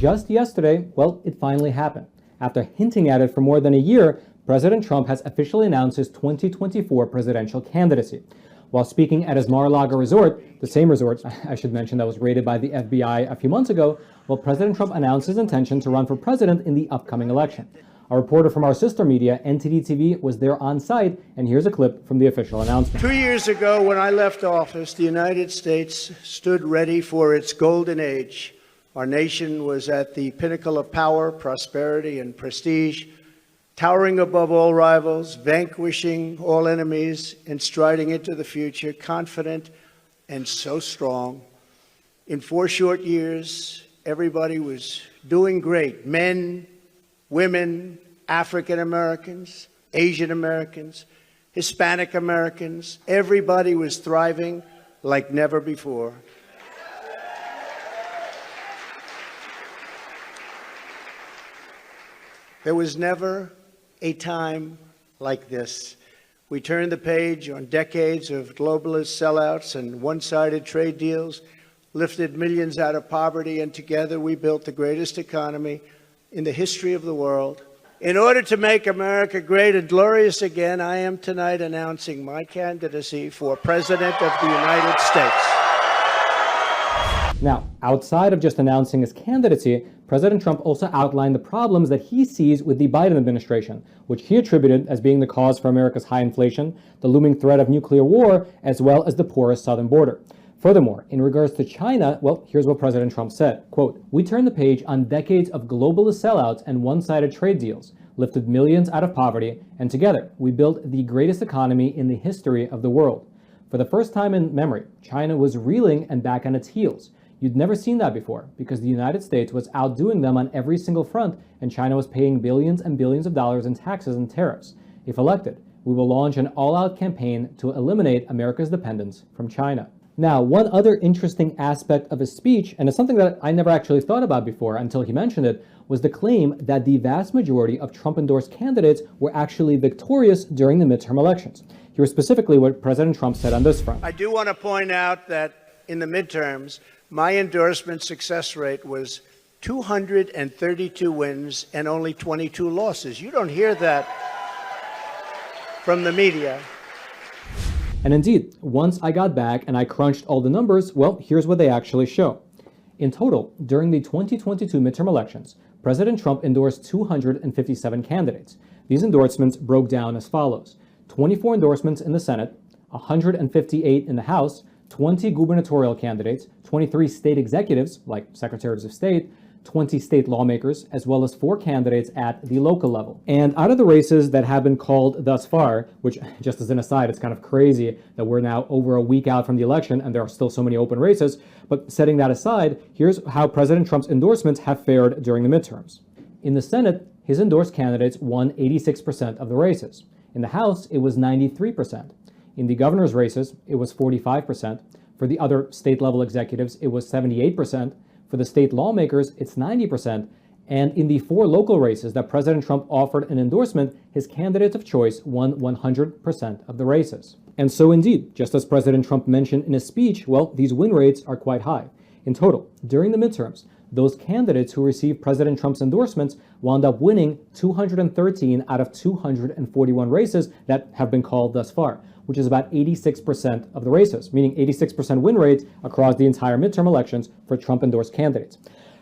just yesterday, well, it finally happened. After hinting at it for more than a year, President Trump has officially announced his 2024 presidential candidacy. While speaking at his Mar-a-Lago resort, the same resort, I should mention, that was raided by the FBI a few months ago, well, President Trump announced his intention to run for president in the upcoming election. A reporter from our sister media, NTD TV, was there on site, and here's a clip from the official announcement. 2 years ago, when I left office, the United States stood ready for its golden age. Our nation was at the pinnacle of power, prosperity, and prestige, towering above all rivals, vanquishing all enemies, and striding into the future, confident and so strong. In 4 short years, everybody was doing great. Men, women, African Americans, Asian Americans, Hispanic Americans, everybody was thriving like never before. There was never a time like this. We turned the page on decades of globalist sellouts and one-sided trade deals, lifted millions out of poverty, and together we built the greatest economy in the history of the world. In order to make America great and glorious again, I am tonight announcing my candidacy for President of the United States. Now, outside of just announcing his candidacy, President Trump also outlined the problems that he sees with the Biden administration, which he attributed as being the cause for America's high inflation, the looming threat of nuclear war, as well as the porous southern border. Furthermore, in regards to China, well, here's what President Trump said, quote, "We turned the page on decades of globalist sellouts and one-sided trade deals, lifted millions out of poverty, and together we built the greatest economy in the history of the world. For the first time in memory, China was reeling and back on its heels. You'd never seen that before because the United States was outdoing them on every single front and China was paying billions and billions of dollars in taxes and tariffs. If elected, we will launch an all-out campaign to eliminate America's dependence from China." Now, one other interesting aspect of his speech, and it's something that I never actually thought about before until he mentioned it, was the claim that the vast majority of Trump-endorsed candidates were actually victorious during the midterm elections. Here's specifically what President Trump said on this front. I do want to point out that in the midterms, my endorsement success rate was 232 wins and only 22 losses. You don't hear that from the media. And indeed, once I got back and I crunched all the numbers, well, here's what they actually show. In total, during the 2022 midterm elections, President Trump endorsed 257 candidates. These endorsements broke down as follows: 24 endorsements in the Senate, 158 in the House, 20 gubernatorial candidates, 23 state executives, like secretaries of state, 20 state lawmakers, as well as 4 candidates at the local level. And out of the races that have been called thus far, which just as an aside, it's kind of crazy that we're now over a week out from the election and there are still so many open races, but setting that aside, here's how President Trump's endorsements have fared during the midterms. In the Senate, his endorsed candidates won 86% of the races. In the House, it was 93%. In the governor's races, it was 45%. For the other state-level executives, it was 78%. For the state lawmakers, it's 90%. And in the 4 local races that President Trump offered an endorsement, his candidates of choice won 100% of the races. And so indeed, just as President Trump mentioned in his speech, well, these win rates are quite high. In total, during the midterms, those candidates who received President Trump's endorsements wound up winning 213 out of 241 races that have been called thus far, which is about 86% of the races, meaning 86% win rate across the entire midterm elections for Trump-endorsed candidates.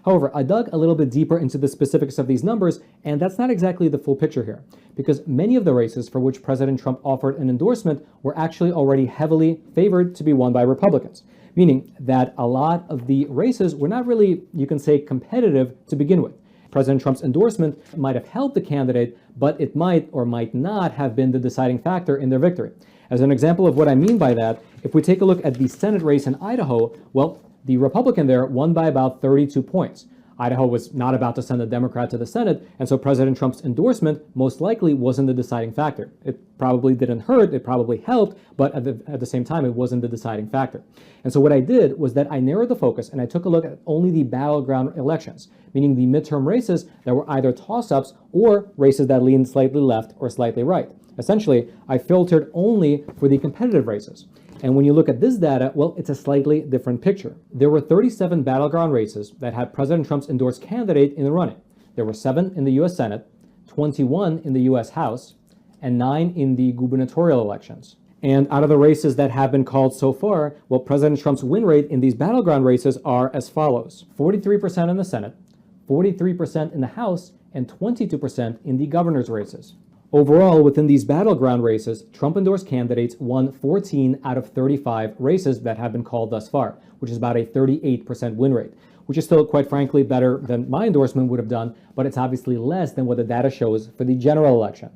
However, I dug a little bit deeper into the specifics of these numbers, and that's not exactly the full picture here, because many of the races for which President Trump offered an endorsement were actually already heavily favored to be won by Republicans, meaning that a lot of the races were not really, you can say, competitive to begin with. President Trump's endorsement might have helped the candidate, but it might or might not have been the deciding factor in their victory. As an example of what I mean by that, if we take a look at the Senate race in Idaho, well, the Republican there won by about 32 points. Idaho was not about to send a Democrat to the Senate, and so President Trump's endorsement most likely wasn't the deciding factor. It probably didn't hurt, it probably helped, but at the same time, it wasn't the deciding factor. And so what I did was that I narrowed the focus and I took a look at only the battleground elections, meaning the midterm races that were either toss-ups or races that leaned slightly left or slightly right. Essentially, I filtered only for the competitive races. And when you look at this data, well, it's a slightly different picture. There were 37 battleground races that had President Trump's endorsed candidate in the running. There were 7 in the U.S. Senate, 21 in the U.S. House, and 9 in the gubernatorial elections. And out of the races that have been called so far, well, President Trump's win rate in these battleground races are as follows: 43% in the Senate, 43% in the House, and 22% in the governor's races. Overall, within these battleground races, Trump-endorsed candidates won 14 out of 35 races that have been called thus far, which is about a 38% win rate, which is still, quite frankly, better than my endorsement would have done, but it's obviously less than what the data shows for the general election.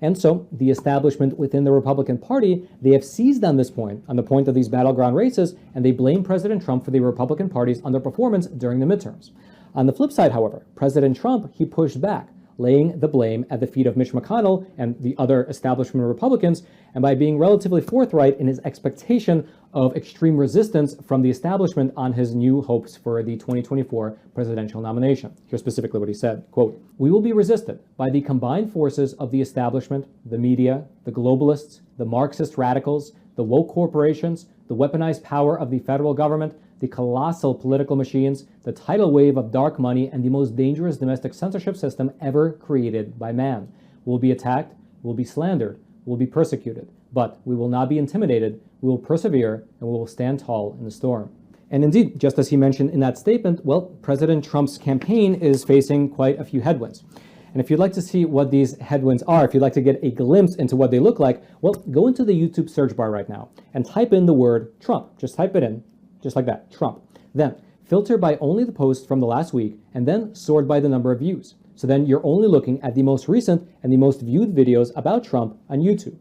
And so the establishment within the Republican Party, they have seized on this point, on the point of these battleground races, and they blame President Trump for the Republican Party's underperformance during the midterms. On the flip side, however, President Trump, he pushed back, laying the blame at the feet of Mitch McConnell and the other establishment Republicans, and by being relatively forthright in his expectation of extreme resistance from the establishment on his new hopes for the 2024 presidential nomination. Here's specifically what he said, quote, "We will be resisted by the combined forces of the establishment, the media, the globalists, the Marxist radicals, the woke corporations, the weaponized power of the federal government, the colossal political machines, the tidal wave of dark money, and the most dangerous domestic censorship system ever created by man. We'll be attacked, we'll be slandered, we'll be persecuted, but we will not be intimidated, we will persevere, and we will stand tall in the storm." And indeed, just as he mentioned in that statement, well, President Trump's campaign is facing quite a few headwinds. And if you'd like to see what these headwinds are, if you'd like to get a glimpse into what they look like, well, go into the YouTube search bar right now and type in the word Trump. Just type it in. Just like that, Trump. Then filter by only the posts from the last week and then sort by the number of views. So then you're only looking at the most recent and the most viewed videos about Trump on YouTube.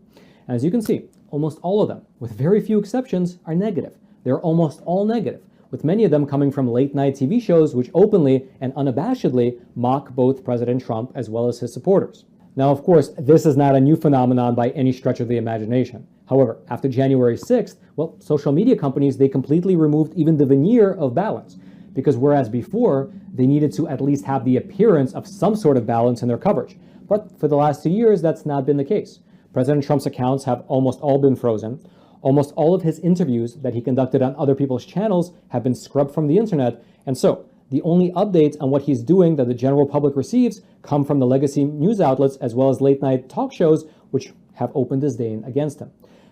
And as you can see, almost all of them, with very few exceptions, are negative. They're almost all negative, with many of them coming from late night TV shows which openly and unabashedly mock both President Trump as well as his supporters. Now, of course, this is not a new phenomenon by any stretch of the imagination. However, after January 6th, well, social media companies, they completely removed even the veneer of balance. Because whereas before, they needed to at least have the appearance of some sort of balance in their coverage. But for the last 2 years, that's not been the case. President Trump's accounts have almost all been frozen. Almost all of his interviews that he conducted on other people's channels have been scrubbed from the internet. And so, the only updates on what he's doing that the general public receives come from the legacy news outlets as well as late night talk shows, which have open disdain against him.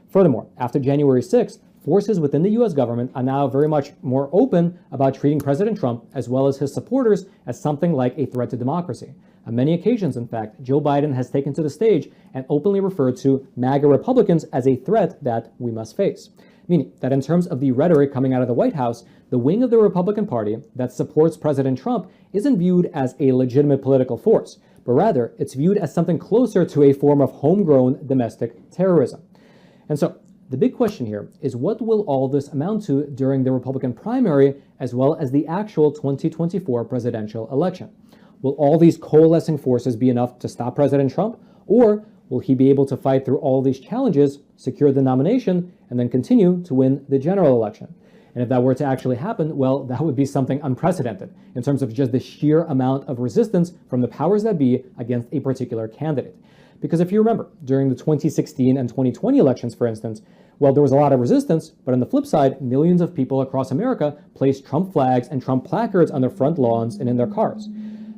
Furthermore, after January 6th, forces within the U.S. government are now very much more open about treating President Trump as well as his supporters as something like a threat to democracy. On many occasions, in fact, Joe Biden has taken to the stage and openly referred to MAGA Republicans as a threat that we must face. Meaning that in terms of the rhetoric coming out of the White House, the wing of the Republican Party that supports President Trump isn't viewed as a legitimate political force, but rather it's viewed as something closer to a form of homegrown domestic terrorism. And so the big question here is, what will all this amount to during the Republican primary as well as the actual 2024 presidential election? Will all these coalescing forces be enough to stop President Trump, or will he be able to fight through all these challenges, secure the nomination, and then continue to win the general election? And if that were to actually happen, well, that would be something unprecedented in terms of just the sheer amount of resistance from the powers that be against a particular candidate. Because if you remember, during the 2016 and 2020 elections, for instance, well, there was a lot of resistance, but on the flip side, millions of people across America placed Trump flags and Trump placards on their front lawns and in their cars.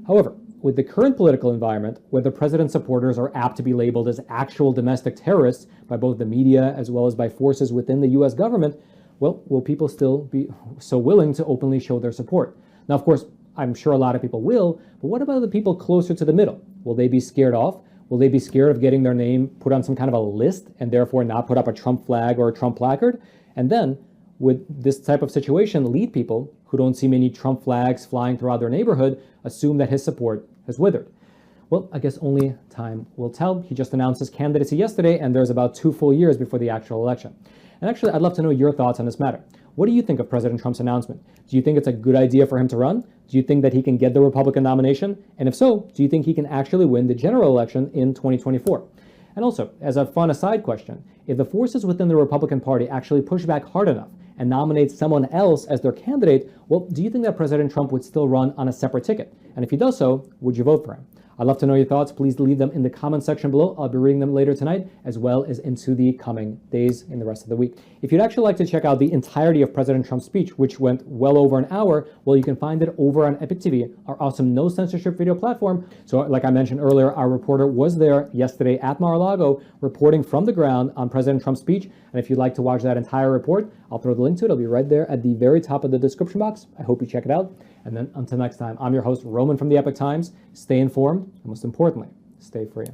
However, with the current political environment, where the president's supporters are apt to be labeled as actual domestic terrorists by both the media as well as by forces within the U.S. government, well, will people still be so willing to openly show their support? Now, of course, I'm sure a lot of people will, but what about the people closer to the middle? Will they be scared off? Will they be scared of getting their name put on some kind of a list and therefore not put up a Trump flag or a Trump placard? And then, would this type of situation lead people who don't see many Trump flags flying throughout their neighborhood assume that his support has withered? Well, I guess only time will tell. He just announced his candidacy yesterday, and there's about 2 full years before the actual election. And actually, I'd love to know your thoughts on this matter. What do you think of President Trump's announcement? Do you think it's a good idea for him to run? Do you think that he can get the Republican nomination? And if so, do you think he can actually win the general election in 2024? And also, as a fun aside question, if the forces within the Republican Party actually push back hard enough and nominate someone else as their candidate, well, do you think that President Trump would still run on a separate ticket? And if he does so, would you vote for him? I'd love to know your thoughts. Please leave them in the comment section below. I'll be reading them later tonight, as well as into the coming days in the rest of the week. If you'd actually like to check out the entirety of President Trump's speech, which went well over an hour, well, you can find it over on epictv, our awesome no censorship video platform. So like I mentioned earlier, our reporter was there yesterday at Mar-a-Lago reporting from the ground on President Trump's speech. And if you'd like to watch that entire report, I'll throw the link to it. It'll be right there at the very top of the description box. I hope you check it out. And then until next time, I'm your host, Roman from the Epoch Times. Stay informed, and most importantly, stay free.